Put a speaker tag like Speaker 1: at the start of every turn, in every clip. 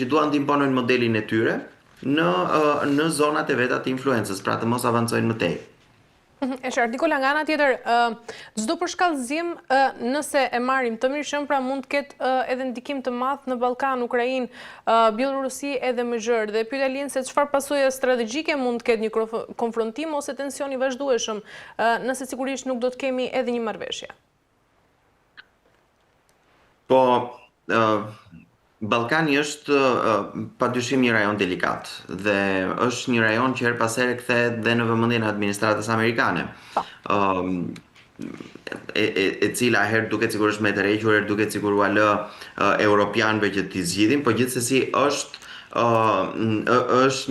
Speaker 1: që duan të imponojnë modelin e tyre në zonat e veta të influencës, pra të mos avancojnë më tej.
Speaker 2: E qartë, Nikola, nga ana tjetër, çdo përshkallëzim, nëse e marrim të mirëshëm, pra mund të ketë edhe ndikim të madh në Ballkan, Ukrainë, Bielorusi edhe më gjerë. Dhe pyetja lind se çfarë pasojë strategjike mund të ketë një konfrontim ose tension i vazhdueshëm, nëse sigurisht nuk do të kemi edhe një marrëveshje.
Speaker 1: Po, Ballkani është padyshim një rajon delikat dhe është një rajon që her pas here kthehet dhe në vëmendjen e administratës amerikane. E cila herë duket sigurisht me tërhequr, herë duket sikur u lë europianëve që t'i zgjidhin, por gjithsesi është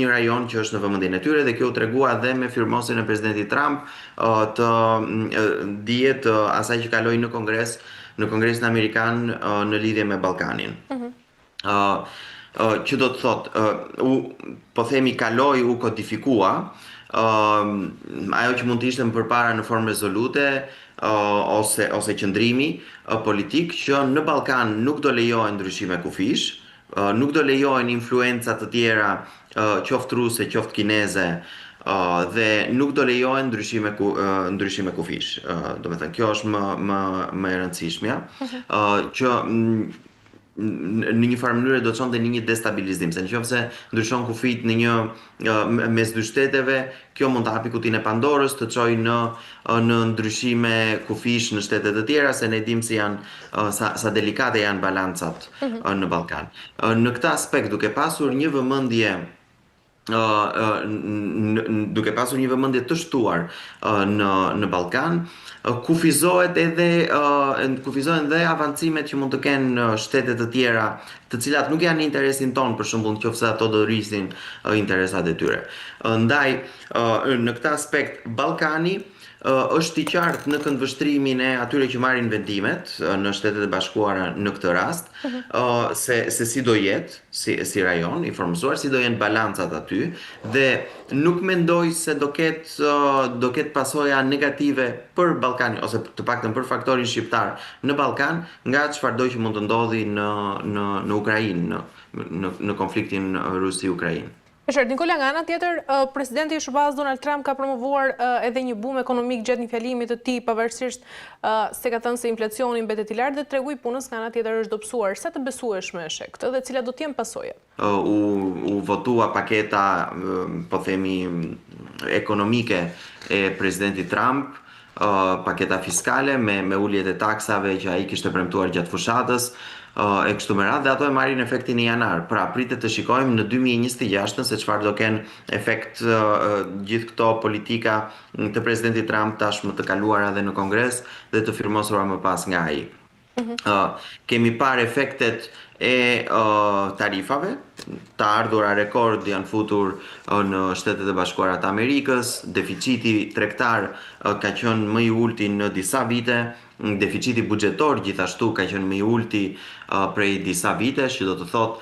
Speaker 1: një rajon që është në vëmendjen e tyre dhe kjo u tregua edhe me firmosin e presidentit Trump të dihet asaj që kaloi në Kongresin Amerikan në lidhje me Ballkanin. Që do të thotë, po themi kaloi, u kodifikua, ajo që mund të ishte më përpara në formë rezolute ose qëndrimi politik që në Ballkan nuk do lejohen ndryshime kufish, nuk do lejohen influenca të tjera, qoftë ruse, qoftë kineze, dhe nuk do lejohen ndryshime kufish. Do të thënë, kjo është më e rëndësishmja, që në një farë mënyrë do të çonte në një destabilizim, se nëse ndryshon kufit në një mes dy shteteve, kjo mund të hapi kutinë e Pandorës, të çojë në ndryshime kufish në shtete të tjera, se ne dimë se sa delikate janë balancat në Ballkan. Në këtë aspekt, duke pasur një vëmendje të shtuar në Ballkan, kufizohen dhe avancimet që mund të kenë shtete të tjera, të cilat nuk janë në interesin ton, për shembull, nëse ato do rrisin interesat e tyre. Ndaj, në këtë aspekt, Ballkani është i qartë në këndvështrimin e atyre që marrin vendimet në Shtetet e Bashkuara në këtë rast, se si do jetë, si rajon i formësuar, si do jenë balancat aty, dhe nuk mendoj se do ketë pasoja negative për Ballkanin, ose të paktën për faktorin shqiptar në Ballkan, nga çfarëdo që mund të ndodhi në Ukrainë, në konfliktin Rusi-Ukrainë.
Speaker 2: Nikola, nga ana tjetër, presidenti i SBA Donald Trump ka promovuar edhe një boom ekonomik gjatë një fjalimi të tij, pavarësisht se ka thënë se inflacioni mbetet i lartë dhe tregui punës nga ana tjetër është dobësuar. Sa të besueshme është këtë dhe cilat do të jenë pasojat?
Speaker 1: U votua paketa, po themi, ekonomike e presidentit Trump, paketa fiskale me uljet e taksave që ai kishte premtuar gjatë fushatës, e kështu me radhë, dhe ato e marrin efektin në janar. Pra, pritet të shikojmë në 2026 se çfarë do kenë efekt gjithë këto politika të presidentit Trump tashmë të kaluara dhe në Kongres dhe të firmosura më pas nga ai. Kemi parë efektet e tarifave, të ardhura rekord janë futur në Shtetet e Bashkuara të Amerikës, deficiti tregtar ka qenë më i ulti në disa vite, deficiti buxhetor gjithashtu ka qenë më i ulti prej disa vitesh, që do të thotë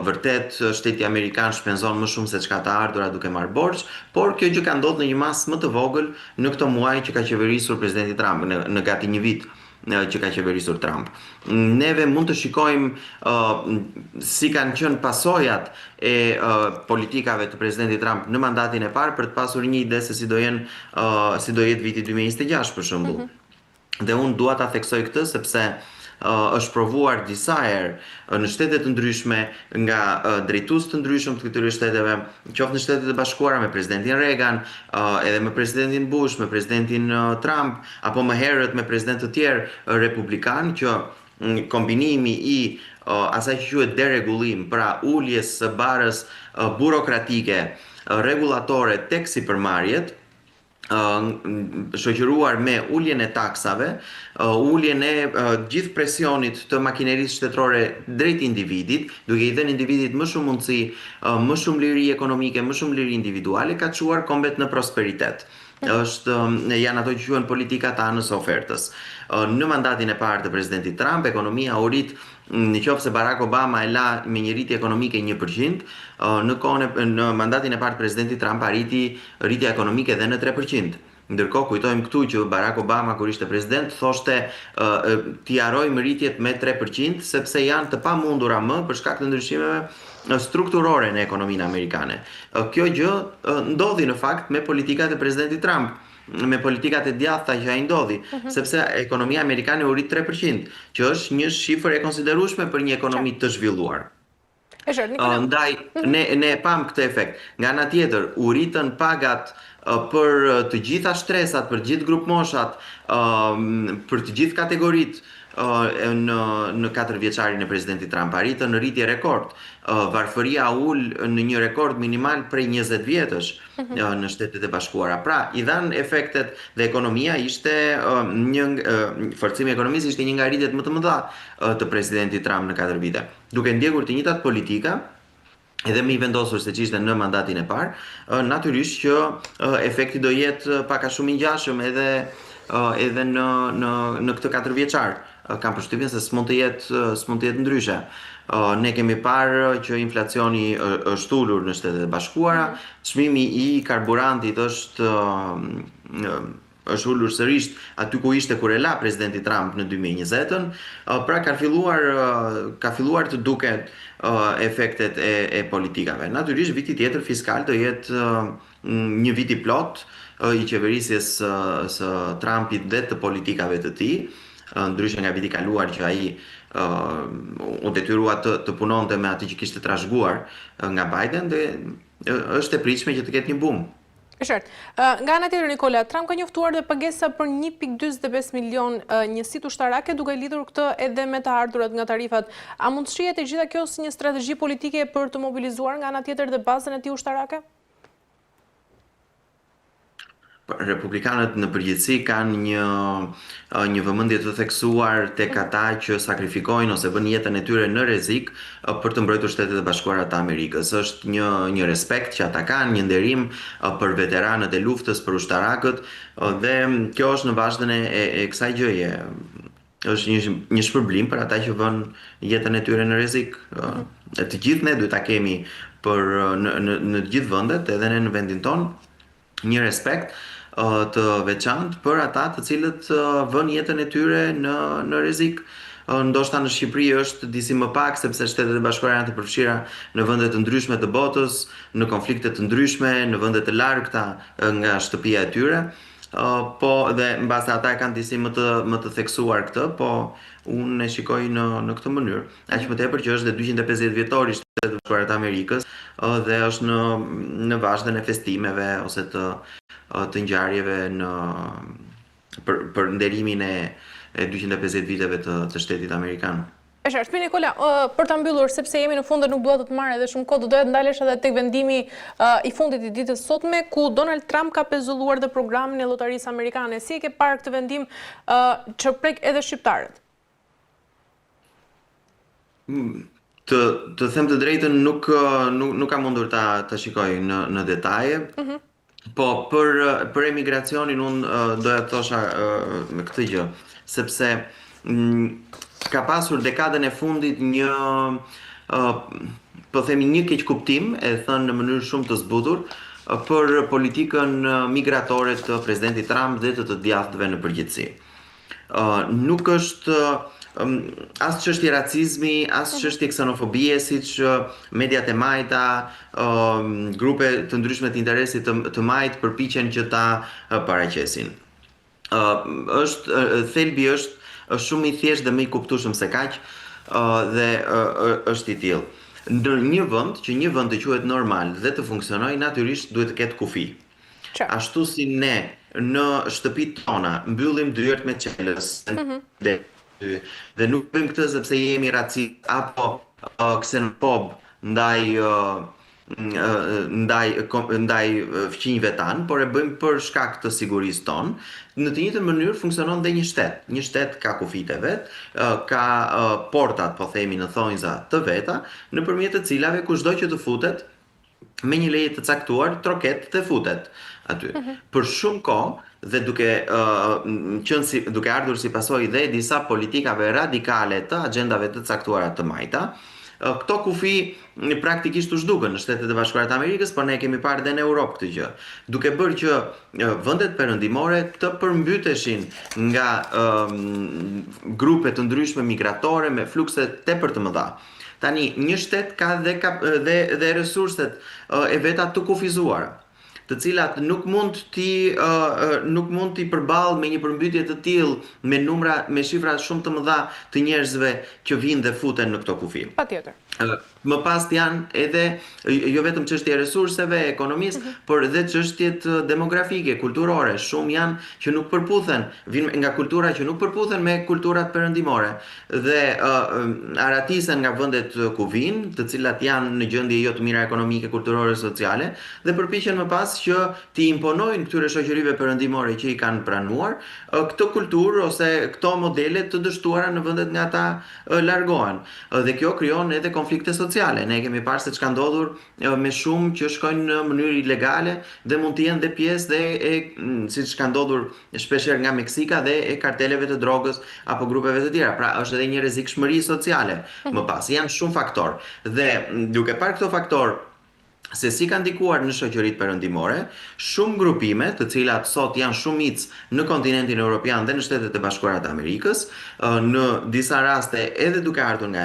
Speaker 1: vërtet shteti amerikan shpenzon më shumë se çka të ardhura duke marrë borxh, por kjo gjë ka ndodhur në një masë më të vogël në këto muaj që ka qeverisur presidenti Trump, në gati një vit që ka qeverisur Trump. Neve mund të shikojmë si kanë qenë pasojat e politikave të presidentit Trump në mandatin e parë për të pasur një ide se si do jetë viti 2026 për shembull. Dhe unë dua ta theksoj këtë sepse është provuar disa herë në shtete të ndryshme nga drejtues të ndryshëm të këtyre shteteve, qoftë në Shtetet e Bashkuara me presidentin Reagan, edhe me presidentin Bush, me presidentin Trump, apo më herët me presidentë të tjerë republikan, që kombinimi i asaj që quhet deregullim, pra uljes së barës burokratike, rregullatore tek sipërmarrjet, shoqëruar me uljen e taksave, uljen e gjithë presionit të makinerisë shtetërore drejt individit, duke i dhënë individit më shumë mundësi, më shumë liri ekonomike, më shumë liri individuale, ka çuar kombet në prosperitet. Janë ato që quhen politika të anës ofertës. Në mandatin e parë të presidentit Trump, ekonomia u rit, nëse Barack Obama e la me një rritje ekonomike 1%, në mandatin e parë të presidentit Trump arriti rritja ekonomike edhe në 3%. Ndërkohë kujtojmë këtu që Barack Obama kur ishte president thoshte t'i harojmë rritjet me 3% sepse janë të pamundura më për shkak të ndryshimeve strukturore në ekonominë amerikane. Kjo gjë ndodhi në fakt me politikat e presidentit Trump, me politikat e djathta që ai ndodhi, sepse ekonomia amerikane u rrit 3%, që është një shifër e konsiderueshme për një ekonomi të zhvilluar. Ndaj, ne e pam këtë efekt. Nga ana tjetër, u rritën pagat për të gjitha shtresat, për të gjithë grup moshat, për të gjithë kategoritë në 4 vjeçarin e presidentit Trump. Arritën në rritje rekord. Varfëria ul në një rekord minimal prej 20 vjetësh në Shtetet e Bashkuara. Pra, i dhanë efektet dhe ekonomia ishte forcimi i ekonomisë ishte një nga rritjet më të mëdha të presidentit Trump në 4 vite. Duke ndjekur të njëjtat politika, edhe më i vendosur se që ishte në mandatin e parë, natyrisht që efekti do jetë pak a shumë i ngjashëm edhe në këtë 4 vjeçar. Kam përshtypjen se s'mund të jetë ndryshe. Ne kemi parë që inflacioni është ulur në Shtetet e Bashkuara, çmimi i karburantit është ulur sërish aty ku ishte kur e la presidenti Trump në 2020-ën, pra ka filluar të duket efektet e politikave. Natyrisht viti tjetër fiskal do jetë një vit i plot i qeverisjes së Trumpit dhe të politikave të tij, ndryshe nga viti kaluar që ai u detyrua të punonte me atë që kishte trashëguar nga Biden dhe është e pritshme që të ketë një bum.
Speaker 2: Nga ana tjetër, Nikola, Trump ka njoftuar dhe pagesa për 1.45 milion njësitë ushtarake, duke lidhur këtë edhe me të ardhurat nga tarifat. A mund të shihet e gjitha kjo si një strategji politike për të mobilizuar nga ana tjetër dhe bazën e tij ushtarake?
Speaker 1: Republikanët në përgjithësi kanë një vëmendje të theksuar tek ata që sakrifikojnë ose bën jetën e tyre në rrezik për të mbrojtur Shtetet e Bashkuara të Amerikës. Është një respekt që ata kanë, një nderim për veteranët e luftës, për ushtarakët, dhe kjo është në vazhdën e kësaj gjëje. Është një shpërblim për ata që vën jetën e tyre në rrezik. Të gjithë ne duhet ta kemi në të gjithë vendet, edhe ne në vendin tonë, një respekt të veçantë për ata të cilët vën jetën e tyre në rrezik. Ndoshta në Shqipëri është disi më pak sepse Shtetet e Bashkuara janë të përfshira në vende të ndryshme të botës, në konflikte të ndryshme, në vende të largëta nga shtëpia e tyre. Po dhe mbase ata e kanë disi më të theksuar këtë, po unë e shikoj në këtë mënyrë. Aq më tepër që është dhe 250 vjetori i Shtetit të Bashkuara të Amerikës dhe është në vazhdën e festimeve ose të ngjarjeve për nderimin e 250 viteve të shtetit amerikan.
Speaker 2: Shpi Nikola, për të mbyllur, sepse jemi në fund dhe nuk duhet të marrë edhe shumë kohë, do doja të ndalesh edhe tek vendimi i fundit i ditës sotme, ku Donald Trump ka pezulluar dhe programin e lotarisë amerikane. Si e ke parë këtë vendim që prek edhe shqiptarët?
Speaker 1: Të them të drejtën, nuk kam mundur ta shikoj në detaje. Po, për emigracionin unë doja të thosha me këtë gjë, sepse ka pasur dekadën e fundit po themi një keq kuptim, e thënë në mënyrë shumë të zbutur, për politikën migratore të presidentit Trump dhe të djathtëve në përgjithësi. Nuk është as çështje racizmi, as çështje ksenofobie, siç mediat e majta, grupe të ndryshme të interesit të majt përpiqen që ta paraqesin. Thelbi është shumë i thjeshtë dhe më i kuptueshëm se kaq, dhe është i tillë. Në një vend të quhet normal dhe të funksionojë, natyrisht duhet të ketë kufi. Ashtu si ne në shtëpitë tona mbyllim dyert me çelës, dhe nuk bëjmë këtë sepse jemi racist apo ksenofob ndaj fqinjve tanë, por e bëjmë për shkak të sigurisë tonë. Në të njëjtën mënyrë funksionon dhe një shtet. Një shtet ka kufit e vet, ka portat, po themi, në thonjza të veta, nëpërmjet të cilave kushdo që të futet me një leje të caktuar, troket dhe futet aty. Për shumë kohë, dhe duke ardhur si pasojë dhe disa politikave radikale të agjendave të caktuara të majta, këto kufi praktikisht u zhdukën në Shtetet e Bashkuara të Amerikës, por ne kemi parë edhe në Europë këtë gjë. Duke bërë që vendet perëndimore të përmbyteshin nga grupe të ndryshme migratore me flukse tepër të mëdha. Tani, një shtet ka dhe resurset e veta të kufizuara, të cilat nuk mund t'i përballë me një përmbytje të tillë me shifra shumë të mëdha të njerëzve që vinë dhe futen në këto kufi.
Speaker 2: Patjetër.
Speaker 1: Më pas janë edhe jo vetëm çështje resurseve, ekonomisë, por edhe çështjet demografike, kulturore. Shumë janë që nuk përputhen, vinë nga kultura që nuk përputhen me kulturat perëndimore dhe aratisen nga vendet ku vinë, të cilat janë në gjendje jo të mira ekonomike, kulturore, sociale, dhe përpiqen më pas që t'i imponojnë këtyre shoqërive perëndimore që i kanë pranuar këtë kulturë ose këto modele të dështuara në vendet nga ata largohen. Dhe kjo krijon edhe konflikte sociale. Ne kemi parë se çka ndodhur me shumë që shkojnë në mënyrë ilegale dhe mund të jenë dhe pjesë siç ka ndodhur shpeshherë nga Meksika dhe e karteleve të drogës apo grupeve të tjera. Pra është edhe një rrezikshmëri sociale më pas. Janë shumë faktorë. Dhe duke parë këto faktorë se si ka ndikuar në shoqëritë perëndimore, shumë grupime, të cilat sot janë shumicë në kontinentin evropian dhe në Shtetet e Bashkuara të Amerikës, në disa raste edhe duke ardhur nga